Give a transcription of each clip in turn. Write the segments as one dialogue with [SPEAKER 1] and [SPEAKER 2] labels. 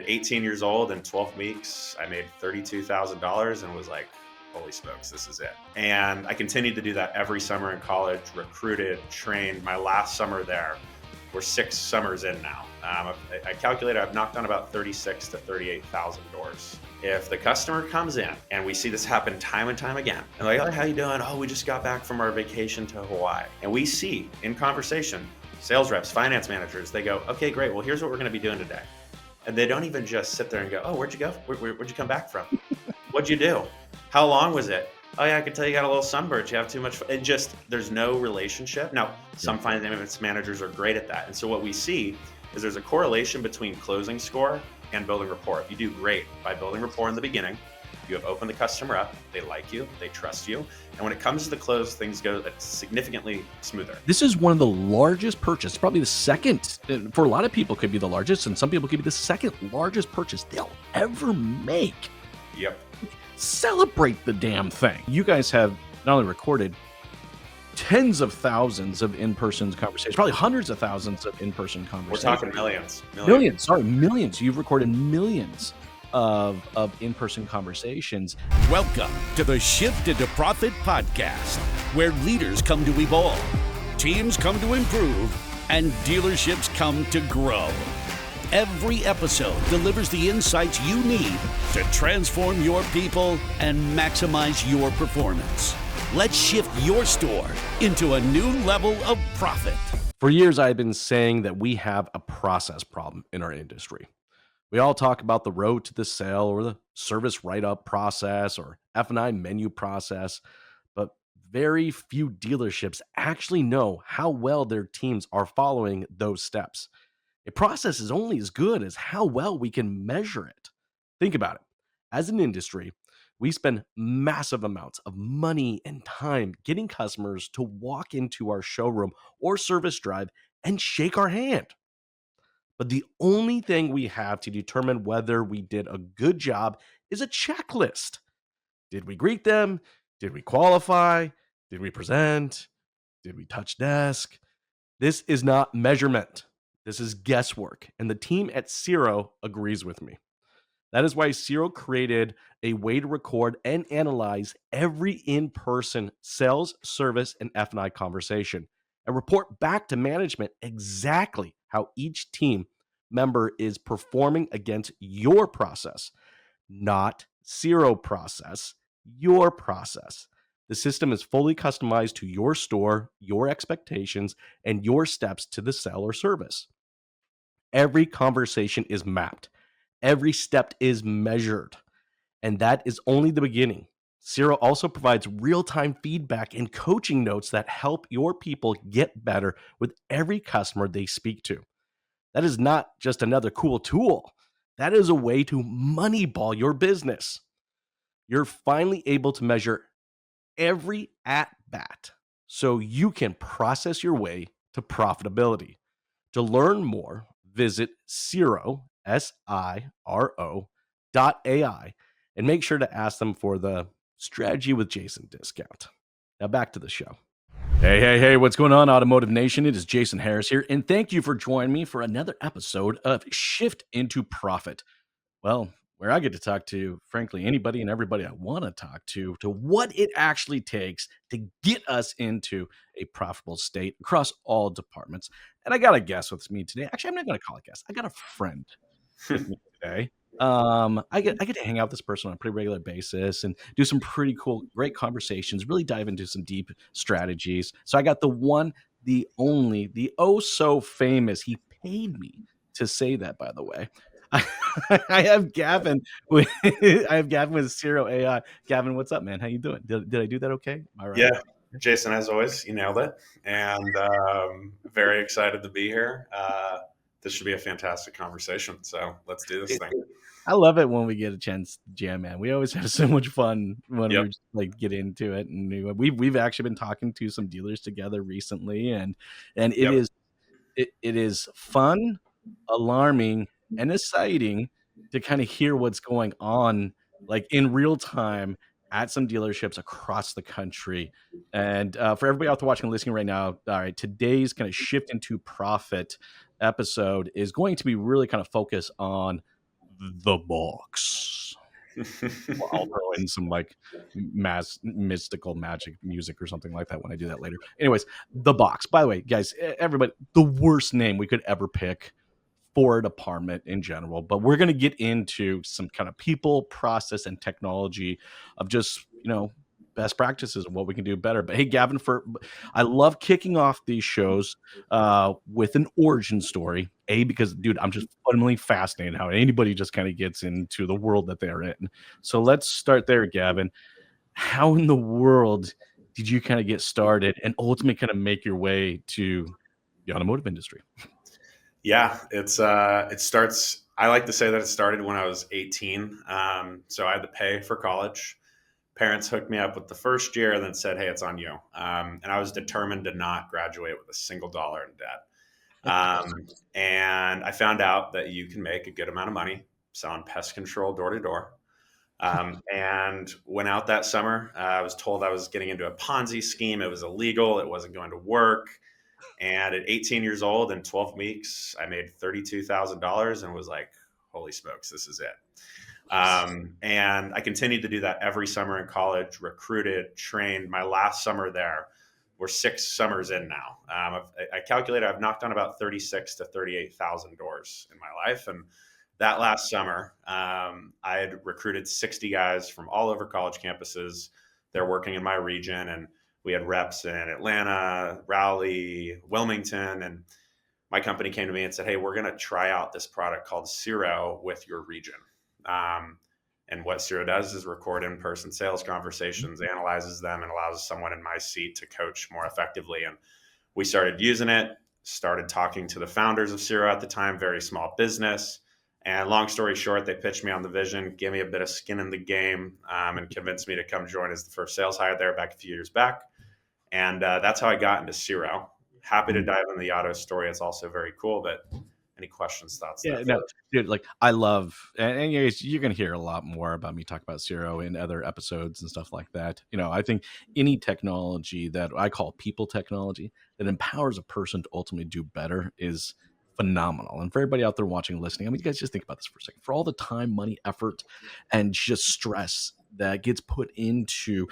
[SPEAKER 1] at 18 years old, in 12 weeks, I made $32,000 and was like, holy smokes, this is it. And I continued to do that every summer in college, recruited, trained. My last summer there, we're 6 summers in now. I calculated I've knocked on about 36 to 38,000 doors. If the customer comes in, and we see this happen time and time again, and like, oh, how you doing? Oh, we just got back from our vacation to Hawaii. And we see in conversation, sales reps, finance managers, they go, okay, great. Well, here's what we're going to be doing today. And they don't even just sit there and go, oh, where'd you go? Where'd you come back from? What'd you do? How long was it? Oh yeah, I could tell you got a little sunburn. You have too much fun. It just, there's no relationship. Now, some finance managers are great at that. And so what we see is there's a correlation between closing score and building rapport. If you do great by building rapport in the beginning, you have opened the customer up, they like you, they trust you. And when it comes to the close, things go significantly smoother.
[SPEAKER 2] This is one of the largest purchases, probably the second, for a lot of people could be the largest, and some people could be the second largest purchase they'll ever make.
[SPEAKER 1] Yep.
[SPEAKER 2] Celebrate the damn thing. You guys have not only recorded tens of thousands of in-person conversations, probably hundreds of thousands of in-person conversations.
[SPEAKER 1] We're talking millions.
[SPEAKER 2] Millions. You've recorded millions of in-person conversations.
[SPEAKER 3] Welcome to the Shift into Profit podcast, where leaders come to evolve, teams come to improve, and dealerships come to grow. Every episode delivers the insights you need to transform your people and maximize your performance. Let's shift your store into a new level of profit.
[SPEAKER 2] For years, I've been saying that we have a process problem in our industry. We all talk about the road to the sale or the service write-up process or F&I menu process, but very few dealerships actually know how well their teams are following those steps. A process is only as good as how well we can measure it. Think about it. As an industry, we spend massive amounts of money and time getting customers to walk into our showroom or service drive and shake our hand. But the only thing we have to determine whether we did a good job is a checklist. Did we greet them? Did we qualify? Did we present? Did we touch desk? This is not measurement. This is guesswork, and the team at Siro agrees with me. That is why Siro created a way to record and analyze every in-person sales, service, and F&I conversation and report back to management exactly how each team member is performing against your process, not Siro process, your process. The system is fully customized to your store, your expectations, and your steps to the sale or service. Every conversation is mapped. Every step is measured. And that is only the beginning. Siro also provides real-time feedback and coaching notes that help your people get better with every customer they speak to. That is not just another cool tool. That is a way to moneyball your business. You're finally able to measure every at-bat so you can process your way to profitability. To learn more, visit Siro, Siro.ai, and make sure to ask them for the Strategy with Jason discount. Now back to the show. Hey, what's going on, Automotive Nation? It is Jason Harris here, and thank you for joining me for another episode of Shift into Profit. Well, where I get to talk to, frankly, anybody and everybody I want to talk to what it actually takes to get us into a profitable state across all departments. And I got a guest with me today. Actually, I'm not going to call it a guest. I got a friend with me today. I get to hang out with this person on a pretty regular basis and do some pretty cool, great conversations, really dive into some deep strategies. So I got the one, the only, the oh so famous. He paid me to say that, by the way. I have Gavin with Siro.ai. Gavin, what's up, man? How you doing? Did I do that okay? Am I right?
[SPEAKER 1] Yeah, Jason, as always, you nailed it. And very excited to be here. This should be a fantastic conversation. So let's do this thing.
[SPEAKER 2] I love it when we get a chance to jam, man. We always have so much fun when we just, like, get into it. And we've actually been talking to some dealers together recently, and it is fun, alarming, and exciting to kind of hear what's going on, like, in real time at some dealerships across the country. And for everybody out there watching and listening right now, all right, today's kind of Shift into Profit episode is going to be really kind of focused on the box. I'll throw in some like mystical magic music or something like that when I do that later. Anyways, the box. By the way, guys, everybody, the worst name we could ever pick for a department in general, but we're going to get into some kind of people, process, and technology of just, best practices and what we can do better. But hey, Gavin, I love kicking off these shows with an origin story. Because dude, I'm just fundamentally fascinated how anybody just kind of gets into the world that they're in. So let's start there, Gavin. How in the world did you kind of get started and ultimately kind of make your way to the automotive industry?
[SPEAKER 1] Yeah, it starts. I like to say that it started when I was 18. So I had to pay for college. Parents hooked me up with the first year and then said, "Hey, it's on you." And I was determined to not graduate with a single dollar in debt. And I found out that you can make a good amount of money selling pest control door to door. And went out that summer. I was told I was getting into a Ponzi scheme. It was illegal. It wasn't going to work. And at 18 years old and 12 weeks, I made $32,000 and was like, holy smokes, this is it. And I continued to do that every summer in college, recruited, trained. My last summer there, we're 6 summers in now. I calculated I've knocked on about 36 to 38,000 doors in my life. And that last summer, I had recruited 60 guys from all over college campuses. They're working in my region, and we had reps in Atlanta, Raleigh, Wilmington, and my company came to me and said, "Hey, we're going to try out this product called Siro with your region." And what Siro does is record in-person sales conversations, analyzes them, and allows someone in my seat to coach more effectively. And we started using it, started talking to the founders of Siro at the time, very small business. And long story short, they pitched me on the vision, gave me a bit of skin in the game, and convinced me to come join as the first sales hire there back a few years back. And that's how I got into Siro. Happy to dive into the auto story. It's also very cool. But any questions, thoughts?
[SPEAKER 2] Yeah, no, dude, like I love, and you're going to hear a lot more about me talk about Siro in other episodes and stuff like that. I think any technology that I call people technology that empowers a person to ultimately do better is phenomenal. And for everybody out there watching and listening, I mean, you guys just think about this for a second. For all the time, money, effort, and just stress that gets put into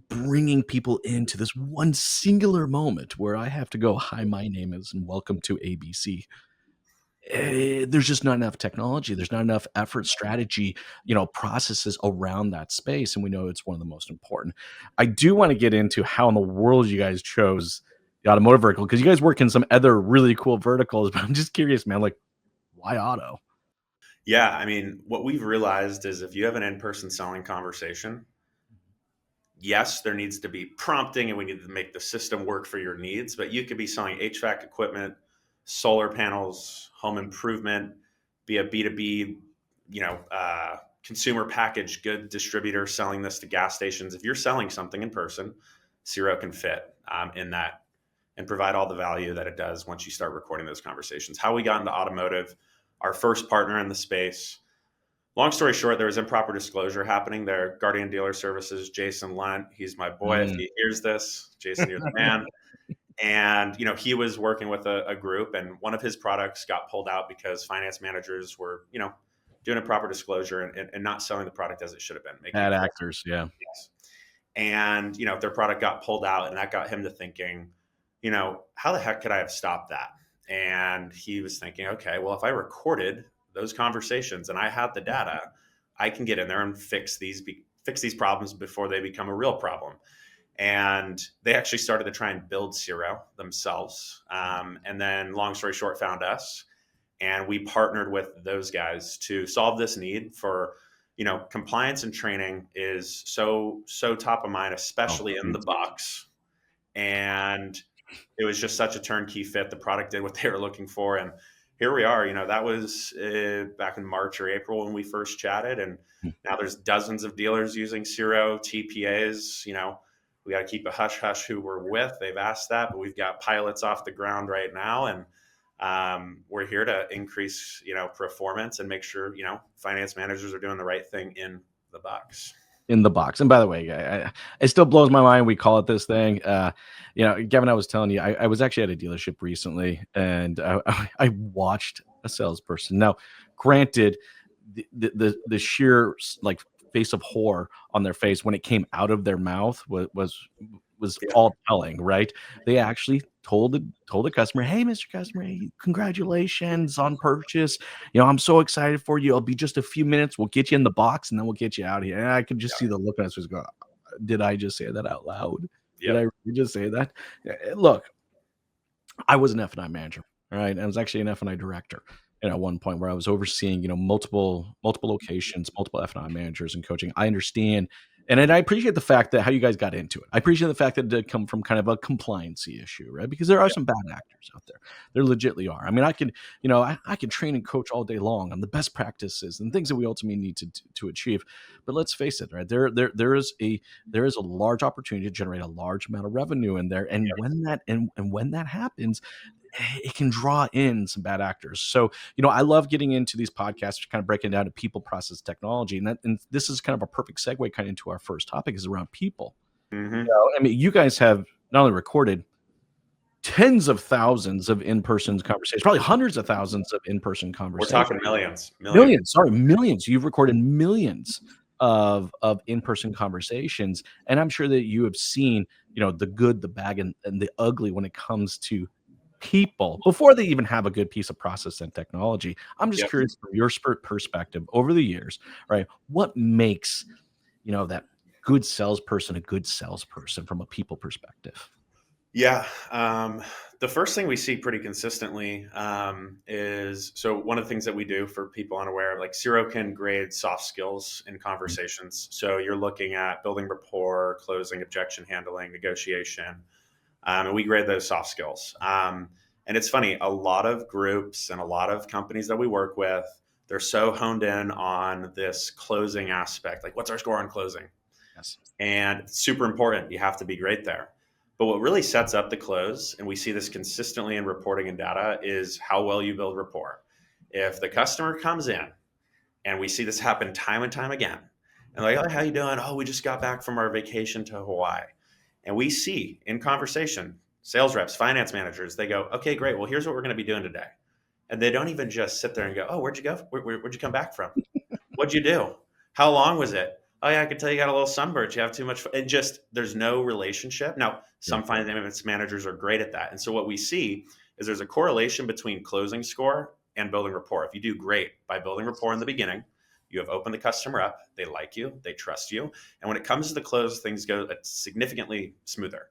[SPEAKER 2] bringing people into this one singular moment where I have to go, "Hi, my name is, and welcome to ABC." There's just not enough technology. There's not enough effort, strategy, processes around that space. And we know it's one of the most important. I do want to get into how in the world you guys chose the automotive vertical, because you guys work in some other really cool verticals, but I'm just curious, man, like why auto?
[SPEAKER 1] Yeah, I mean, what we've realized is if you have an in-person selling conversation, yes, there needs to be prompting and we need to make the system work for your needs, but you could be selling HVAC equipment, solar panels, home improvement, be a B2B, consumer packaged good distributor selling this to gas stations. If you're selling something in person, Siro can fit in that and provide all the value that it does once you start recording those conversations. How we got into automotive, our first partner in the space. Long story short, there was improper disclosure happening there. Guardian Dealer Services, Jason Lunt, he's my boy. If he hears this, Jason, you're the man. And, he was working with a group, and one of his products got pulled out because finance managers were, doing a proper disclosure and not selling the product as it should have been.
[SPEAKER 2] Bad actors, yeah.
[SPEAKER 1] Yes. And, their product got pulled out, and that got him to thinking, how the heck could I have stopped that? And he was thinking, okay, well, if I recorded those conversations and I had the data, I can get in there and fix these problems before they become a real problem. And they actually started to try and build Siro themselves. And then long story short, found us, and we partnered with those guys to solve this need for, compliance and training is so top of mind, especially in the box. And it was just such a turnkey fit. The product did what they were looking for. And here we are, that was back in March or April when we first chatted. And now there's dozens of dealers using Siro, TPAs, we got to keep a hush hush who we're with. They've asked that, but we've got pilots off the ground right now. And we're here to increase, performance and make sure, finance managers are doing the right thing in the box.
[SPEAKER 2] In the box. And by the way, it still blows my mind we call it this thing. Gavin, I was telling you, I was actually at a dealership recently, and I watched a salesperson. Now, granted, the sheer like face of horror on their face when it came out of their mouth was
[SPEAKER 1] Yeah.
[SPEAKER 2] all telling, right? They actually told the customer, "Hey, Mr. Customer, hey, congratulations on purchase. I'm so excited for you. It'll be just a few minutes. We'll get you in the box and then we'll get you out of here." And I could just see the look on his face go, "Did I just say that out loud? Did I
[SPEAKER 1] Yep.
[SPEAKER 2] really just say that?" Look, I was an F&I manager, all right? I was actually an F&I director, at one point where I was overseeing, multiple locations, multiple F&I managers and coaching. I understand, and I appreciate the fact that how you guys got into it. I appreciate the fact that it did come from kind of a compliancy issue, right? Because there are some bad actors out there. There legitly are. I mean, I can train and coach all day long on the best practices and things that we ultimately need to achieve. But let's face it, right? There is a large opportunity to generate a large amount of revenue in there, and when that happens, it can draw in some bad actors. So, I love getting into these podcasts, kind of breaking down to people, process, technology, and this is kind of a perfect segue kind of into our first topic is around people.
[SPEAKER 1] Hmm.
[SPEAKER 2] I mean, you guys have not only recorded tens of thousands of in-person conversations, probably hundreds of thousands of in-person
[SPEAKER 1] We're
[SPEAKER 2] conversations.
[SPEAKER 1] talking millions, millions.
[SPEAKER 2] Millions, sorry, millions. You've recorded millions of in-person conversations, and I'm sure that you have seen, the good, the bad, and the ugly when it comes to people before they even have a good piece of process and technology. I'm just
[SPEAKER 1] Yep.
[SPEAKER 2] curious from your perspective over the years, right? What makes, that good salesperson a good salesperson from a people perspective?
[SPEAKER 1] Yeah. The first thing we see pretty consistently is so one of the things that we do for people unaware, like Zero can grade soft skills in conversations. So you're looking at building rapport, closing, objection handling, negotiation, and we grade those soft skills. And it's funny, a lot of groups and a lot of companies that we work with, they're so honed in on this closing aspect, like what's our score on closing?
[SPEAKER 2] Yes.
[SPEAKER 1] And it's super important. You have to be great there. But what really sets up the close, and we see this consistently in reporting and data, is how well you build rapport. If the customer comes in, and we see this happen time and time again, and like, oh, how you doing? Oh, we just got back from our vacation to Hawaii. And we see in conversation, sales reps, finance managers, they go, okay, great. Well, here's what we're going to be doing today. And they don't even just sit there and go, oh, where'd you go? Where'd you come back from? What'd you do? How long was it? Oh yeah, I could tell you got a little sunburnt. You have too much fun. And just there's no relationship. Now,
[SPEAKER 2] Yeah.
[SPEAKER 1] some finance managers are great at that. And so what we see is there's a correlation between closing score and building rapport. If you do great by building rapport in the beginning, you have opened the customer up, they like you, they trust you. And when it comes to the close, things go significantly smoother.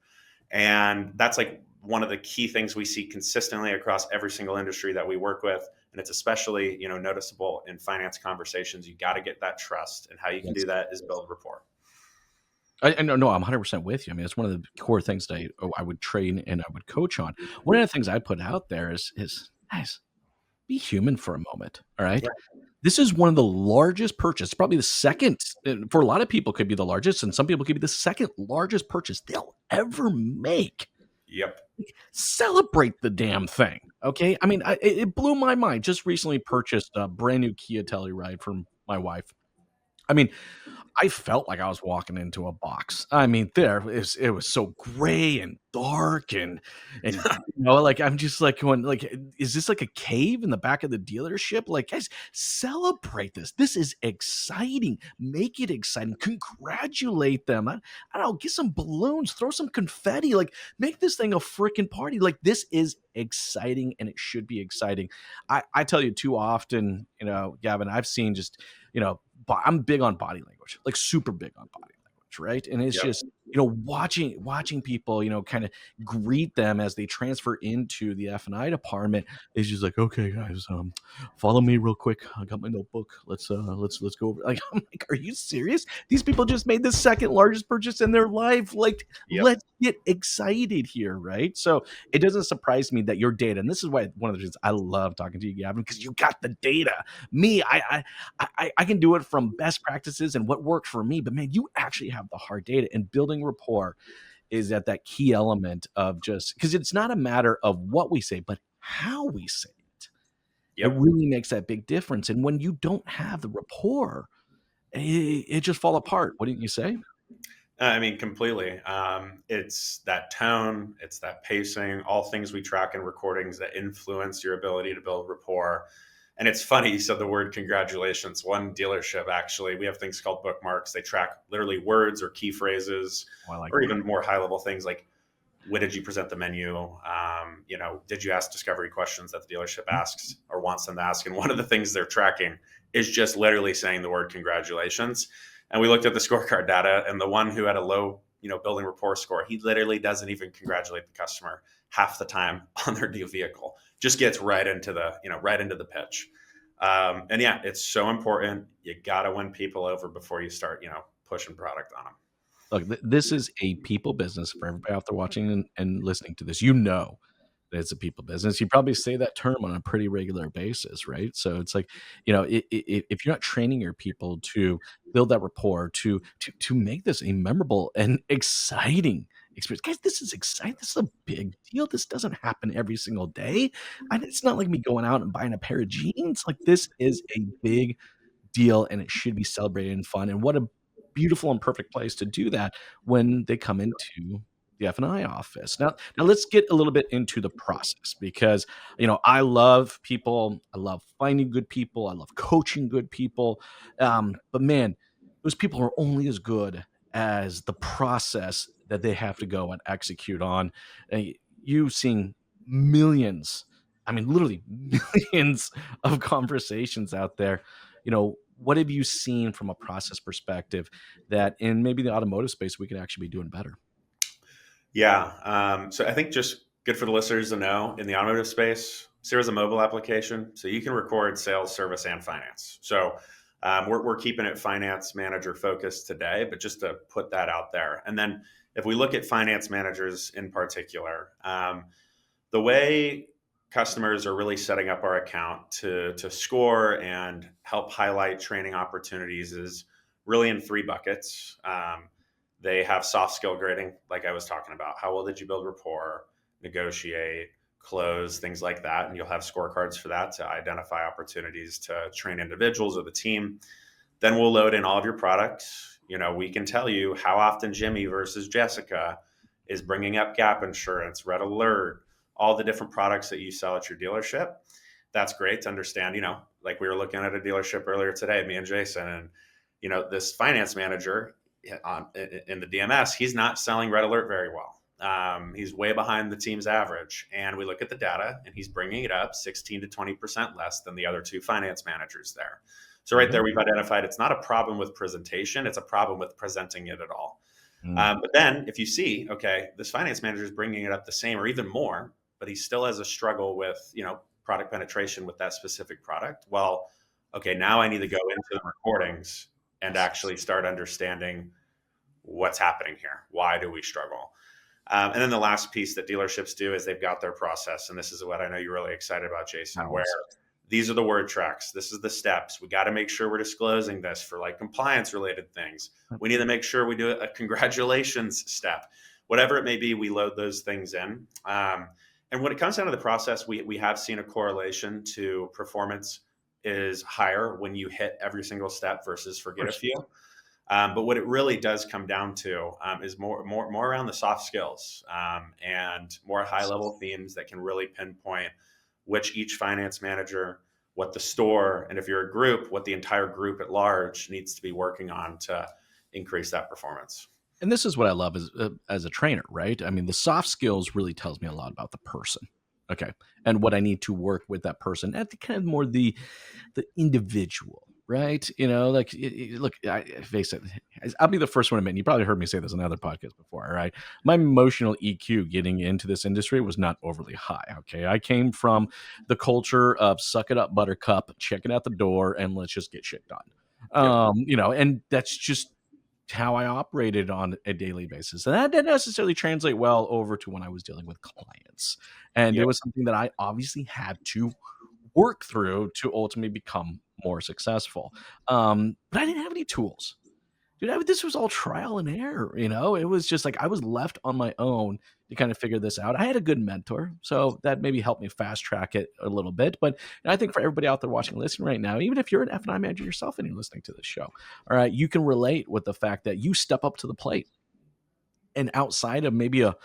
[SPEAKER 1] And that's like one of the key things we see consistently across every single industry that we work with. And it's especially, noticeable in finance conversations. You got to get that trust. And how you can
[SPEAKER 2] Yes.
[SPEAKER 1] do that is build rapport.
[SPEAKER 2] I know, no, I'm 100% with you. I mean, it's one of the core things that I would train and I would coach on. One of the things I put out there is guys, be human for a moment. All right.
[SPEAKER 1] Yeah.
[SPEAKER 2] This is one of the largest purchase, probably the second, for a lot of people could be the largest, and some people could be the second largest purchase they'll ever make.
[SPEAKER 1] Yep.
[SPEAKER 2] Celebrate the damn thing. Okay. I mean, it blew my mind. Just recently purchased a brand new Kia Telluride from my wife. I mean, I felt like I was walking into a box. I mean, it was so gray and dark and like I'm just like going like, is this like a cave in the back of the dealership? Like, guys, celebrate this. This is exciting. Make it exciting. Congratulate them. I don't know, get some balloons, throw some confetti, like make this thing a freaking party. Like this is exciting and it should be exciting. I tell you too often, Gavin, I've seen just, I'm big on body language, like super big on body language, right? And it's
[SPEAKER 1] Yep.
[SPEAKER 2] just, watching people, kind of greet them as they transfer into the F&I department is just like, okay, guys, follow me real quick. I got my notebook. Let's go over. Like, I'm like, are you serious? These people just made the second largest purchase in their life. Like,
[SPEAKER 1] Yep.
[SPEAKER 2] let's get excited here, right? So it doesn't surprise me that your data, and this is why one of the reasons I love talking to you, Gavin, because you got the data. Me, I can do it from best practices and what worked for me, but man, you actually have the hard data, and building rapport is at that key element of just because it's not a matter of what we say, but how we say it. It
[SPEAKER 1] Yep.
[SPEAKER 2] really makes that big difference. And when you don't have the rapport, it just fall apart. Wouldn't you say?
[SPEAKER 1] I mean, completely. It's that tone, it's that pacing, all things we track in recordings that influence your ability to build rapport. And it's funny, you said the word congratulations. One dealership, actually, we have things called bookmarks. They track literally words or key phrases,
[SPEAKER 2] Oh, I like
[SPEAKER 1] or
[SPEAKER 2] that.
[SPEAKER 1] even more high level things like, when did you present the menu? Did you ask discovery questions that the dealership asks or wants them to ask? And one of the things they're tracking is just literally saying the word congratulations. And we looked at the scorecard data, and the one who had a low, building rapport score, he literally doesn't even congratulate the customer half the time on their new vehicle. Just gets right into the pitch. And yeah, it's so important. You got to win people over before you start, pushing product on them.
[SPEAKER 2] Look, this is a people business for everybody out there watching and listening to this. You know that it's a people business. You probably say that term on a pretty regular basis, right? So it's like, if you're not training your people to build that rapport, to make this a memorable and exciting experience, guys, this is exciting. This is a big deal. This doesn't happen every single day. And it's not like me going out and buying a pair of jeans. Like, this is a big deal, and it should be celebrated and fun. And what a beautiful and perfect place to do that when they come into the F&I office. Now let's get a little bit into the process, because I love people, I love finding good people, I love coaching good people. But man, those people are only as good as the process that they have to go and execute on. Uh, you seeing millions, I mean literally millions of conversations out there. What have you seen from a process perspective that in maybe the automotive space we could actually be doing better?
[SPEAKER 1] Yeah. So I think just good for the listeners to know, in the automotive space, Ciro's a mobile application, so you can record sales, service, and finance. So we're keeping it finance manager focused today, but just to put that out there. And then if we look at finance managers in particular, the way customers are really setting up our account to score and help highlight training opportunities is really in three buckets. They have soft skill grading, like I was talking about. How well did you build rapport, negotiate, close, things like that? And you'll have scorecards for that to identify opportunities to train individuals or the team. Then we'll load in all of your products. We can tell you how often Jimmy versus Jessica is bringing up gap insurance, red alert, all the different products that you sell at your dealership. That's great to understand. Like we were looking at a dealership earlier today, me and Jason, and this finance manager in the DMS, he's not selling red alert very well. He's way behind the team's average. And we look at the data, and he's bringing it up 16 to 20% less than the other two finance managers there. So right there, we've identified it's not a problem with presentation. It's a problem with presenting it at all. But then if you see, okay, this finance manager is bringing it up the same or even more, but he still has a struggle with, product penetration with that specific product. Well, okay, now I need to go into the recordings and actually start understanding what's happening here. Why do we struggle? And then the last piece that dealerships do is they've got their process. And this is what I know you're really excited about, Jason, where these are the word tracks. This is the steps. We got to make sure we're disclosing this for like compliance related things. We need to make sure we do a congratulations step. Whatever it may be, we load those things in. And when it comes down to the process, we have seen a correlation to performance is higher when you hit every single step versus forget a few. But what it really does come down to is more around the soft skills and more high level themes that can really pinpoint which each finance manager, what the store, and if you're a group, what the entire group at large needs to be working on to increase that performance.
[SPEAKER 2] And this is what I love as a trainer, right? I mean, the soft skills really tells me a lot about the person. Okay. And what I need to work with that person at the kind of more the individual, right? Look, I face it. I'll be the first one to admit, you probably heard me say this on other podcasts before, all right? My emotional EQ getting into this industry was not overly high, okay? I came from the culture of suck it up, buttercup, check it out the door, and let's just get shit done. And that's just how I operated on a daily basis. And that didn't necessarily translate well over to when I was dealing with clients. And it was something that I obviously had to work through to ultimately become more successful. But I didn't have any tools. Dude, this was all trial and error. It was just like I was left on my own to kind of figure this out. I had a good mentor, so that maybe helped me fast track it a little bit. But I think for everybody out there watching and listening right now, even if you're an F&I manager yourself and you're listening to this show, all right, you can relate with the fact that you step up to the plate. And outside of maybe a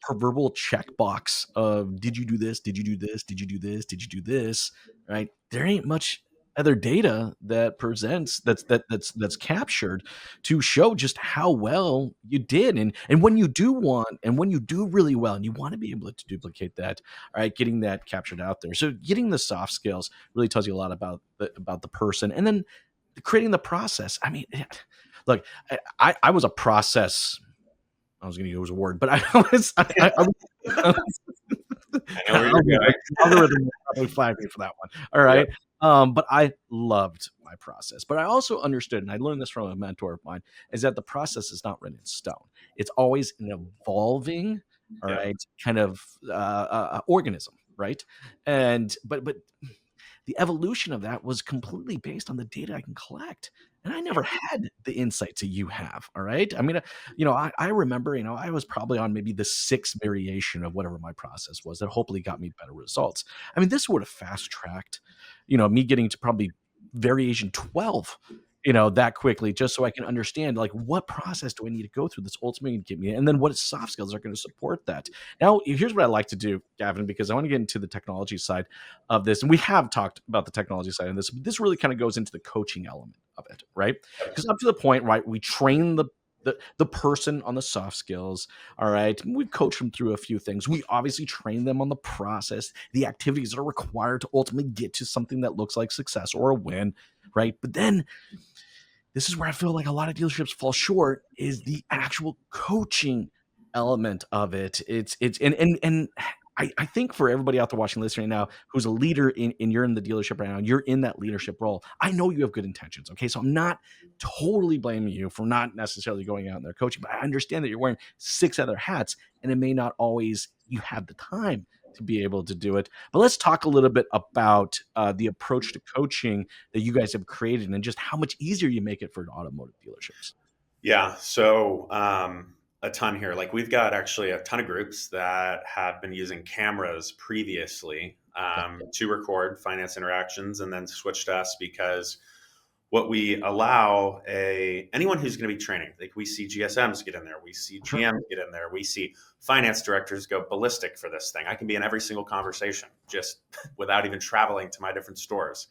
[SPEAKER 2] proverbial checkbox of did you do this? Did you do this? Did you do this? Did you do this? Right? There ain't much other data that presents that's captured to show just how well you did. And when you do want and when you do really well and you want to be able to duplicate that, all right, getting that captured out there. So getting the soft skills really tells you a lot about the person. And then creating the process. I mean, look, I was a process. I was going to use a word, but I was, I was
[SPEAKER 1] I know where you're going.
[SPEAKER 2] algorithm will probably flag me for that one. All
[SPEAKER 1] Yep.
[SPEAKER 2] right. But I loved my process. But I also understood, and I learned this from a mentor of mine, is that the process is not written in stone. It's always an evolving, all
[SPEAKER 1] Yep.
[SPEAKER 2] right, kind of organism, right? And but the evolution of that was completely based on the data I can collect. And I never had the insights that you have. All right. I mean, I remember, I was probably on maybe the sixth variation of whatever my process was that hopefully got me better results. I mean, this would have fast tracked, me getting to probably variation 12, that quickly, just so I can understand like what process do I need to go through this ultimately to get me, and then what soft skills are going to support that. Now, here's what I like to do, Gavin, because I want to get into the technology side of this. And we have talked about the technology side of this, but this really kind of goes into the coaching element of it, right? Because up to the point, right, we train the person on the soft skills. All right. We coach them through a few things. We obviously train them on the process, the activities that are required to ultimately get to something that looks like success or a win. Right. But then this is where I feel like a lot of dealerships fall short is the actual coaching element of it. It's and I think for everybody out there watching this right now who's a leader in you're in the dealership right now, you're in that leadership role. I know you have good intentions. Okay. So I'm not totally blaming you for not necessarily going out and there coaching, but I understand that you're wearing six other hats and it may not always you have the time to be able to do it. But let's talk a little bit about the approach to coaching that you guys have created and just how much easier you make it for automotive dealerships.
[SPEAKER 1] Yeah. So a ton here. Like we've got actually a ton of groups that have been using cameras previously to record finance interactions and then switch to us because what we allow anyone who's going to be training, like we see GSMs get in there, we see GMs get in there, we see finance directors go ballistic for this thing. I can be in every single conversation just without even traveling to my different stores.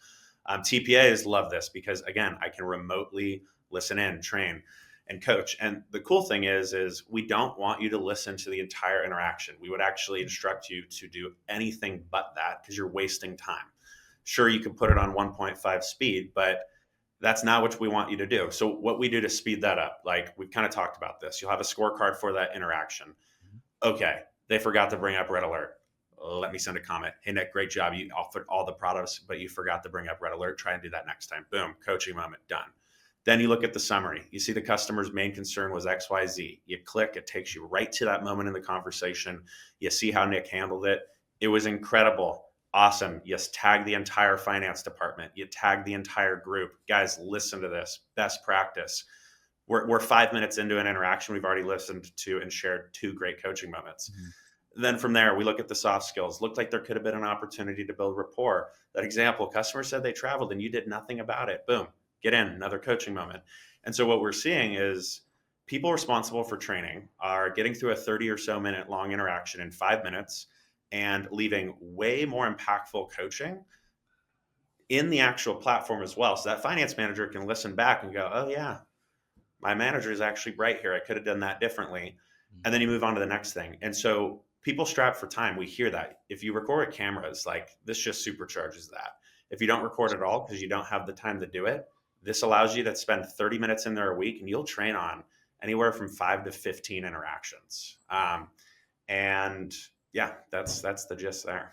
[SPEAKER 1] TPAs love this because again, I can remotely listen in, train, and coach. And the cool thing is we don't want you to listen to the entire interaction. We would actually instruct you to do anything but that because you're wasting time. Sure, you can put it on 1.5 speed, but that's not what we want you to do. So what we do to speed that up, like we've kind of talked about this, you'll have a scorecard for that interaction. Okay, they forgot to bring up red alert. Let me send a comment. Hey, Nick, great job. You offered all the products, but you forgot to bring up red alert. Try and do that next time. Boom, coaching moment, done. Then you look at the summary. You see the customer's main concern was XYZ. You click, it takes you right to that moment in the conversation. You see how Nick handled it. It was incredible. Awesome. Yes, tag the entire finance department. You tag the entire group. Guys, listen to this. Best practice. We're 5 minutes into an interaction. We've already listened to and shared 2 great coaching moments. Mm-hmm. Then from there, we look at the soft skills. Looked like there could have been an opportunity to build rapport. That example, customer said they traveled and you did nothing about it. Boom, get in, another coaching moment. And so what we're seeing is people responsible for training are getting through a 30 or so minute long interaction in 5 minutes and leaving way more impactful coaching in the actual platform as well. So that finance manager can listen back and go, oh yeah, my manager is actually right here. I could have done that differently. And then you move on to the next thing. And so people strap for time. We hear that. If you record with cameras, like this just supercharges that. If you don't record at all because you don't have the time to do it, this allows you to spend 30 minutes in there a week and you'll train on anywhere from 5 to 15 interactions. And yeah, that's the gist there.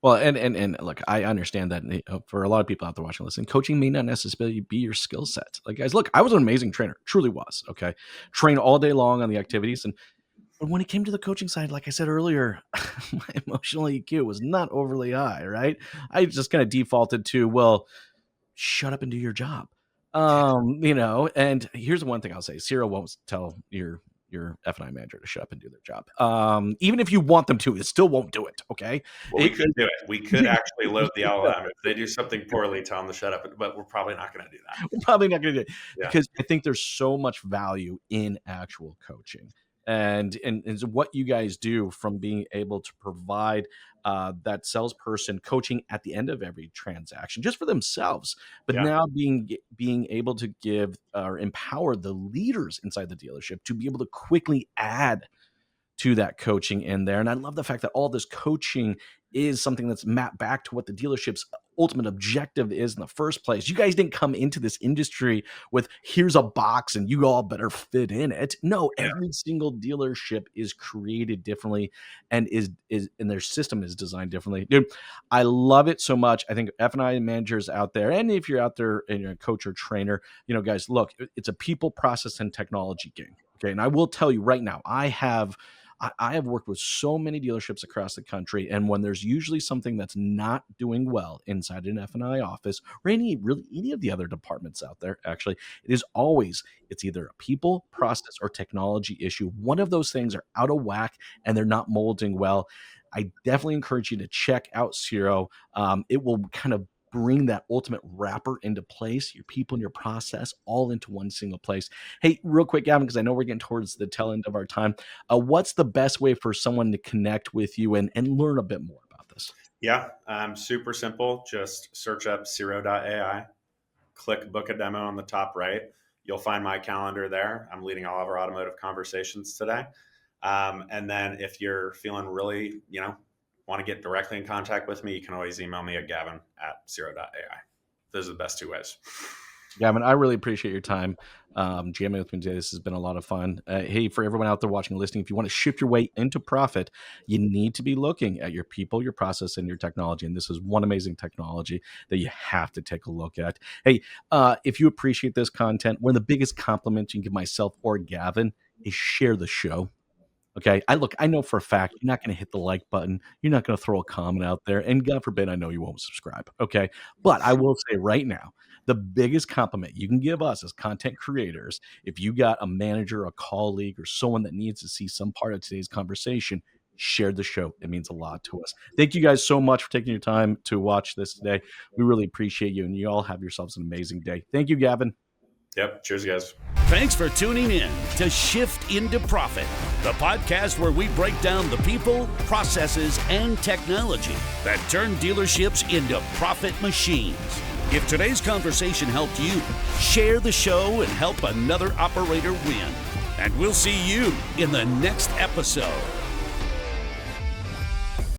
[SPEAKER 2] Well, and look, I understand that for a lot of people out there watching, listen, coaching may not necessarily be your skill set. Like, guys, look, I was an amazing trainer, truly was. Okay, train all day long on the activities, but when it came to the coaching side, like I said earlier, my emotional EQ was not overly high. Right, I just kind of defaulted to, well, shut up and do your job. And here's the one thing I'll say: Siro won't tell your F&I manager to shut up and do their job. Even if you want them to, it still won't do it. Okay.
[SPEAKER 1] Well, we could do it. We could actually load the LLM. If they do something poorly, tell them to shut up, but we're probably not going to do that.
[SPEAKER 2] We're probably not going to do it because I think there's so much value in actual coaching. And so what you guys do from being able to provide that salesperson coaching at the end of every transaction just for themselves, but
[SPEAKER 1] Yeah.
[SPEAKER 2] now being able to give or empower the leaders inside the dealership to be able to quickly add to that coaching in there. And I love the fact that all this coaching is something that's mapped back to what the dealership's ultimate objective is in the first place. You guys didn't come into this industry with here's a box and you all better fit in it. No,
[SPEAKER 1] Yeah.
[SPEAKER 2] every single dealership is created differently and is and their system is designed differently. Dude, I love it so much. I think F&I managers out there, and if you're out there and you're a coach or trainer, guys, look, it's a people, process, and technology game. Okay. And I will tell you right now, I have worked with so many dealerships across the country, and when there's usually something that's not doing well inside an F&I office or any of the other departments out there, actually, it's either a people, process, or technology issue. One of those things are out of whack and they're not molding well. I definitely encourage you to check out Siro. It will kind of bring that ultimate wrapper into place, your people and your process all into one single place. Hey, real quick, Gavin, because I know we're getting towards the tail end of our time. What's the best way for someone to connect with you and learn a bit more about this?
[SPEAKER 1] Yeah. Super simple. Just search up Shiro.ai, click book a demo on the top right. You'll find my calendar there. I'm leading all of our automotive conversations today. And then if you're feeling really, want to get directly in contact with me, you can always email me at gavin@Shiro.ai. Those are the best two ways.
[SPEAKER 2] Gavin, I really appreciate your time jamming with me today. This has been a lot of fun. Hey, for everyone out there watching and listening, if you want to shift your way into profit, you need to be looking at your people, your process, and your technology. And this is one amazing technology that you have to take a look at. Hey, if you appreciate this content, one of the biggest compliments you can give myself or Gavin is share the show. Okay. I know for a fact you're not going to hit the like button. You're not going to throw a comment out there. And God forbid, I know you won't subscribe. Okay. But I will say right now, the biggest compliment you can give us as content creators, if you got a manager, a colleague, or someone that needs to see some part of today's conversation, share the show. It means a lot to us. Thank you guys so much for taking your time to watch this today. We really appreciate you, and you all have yourselves an amazing day. Thank you, Gavin.
[SPEAKER 1] Yep. Cheers, guys.
[SPEAKER 3] Thanks for tuning in to Shift into Profit, the podcast where we break down the people, processes, and technology that turn dealerships into profit machines. If today's conversation helped you, share the show and help another operator win. And we'll see you in the next episode.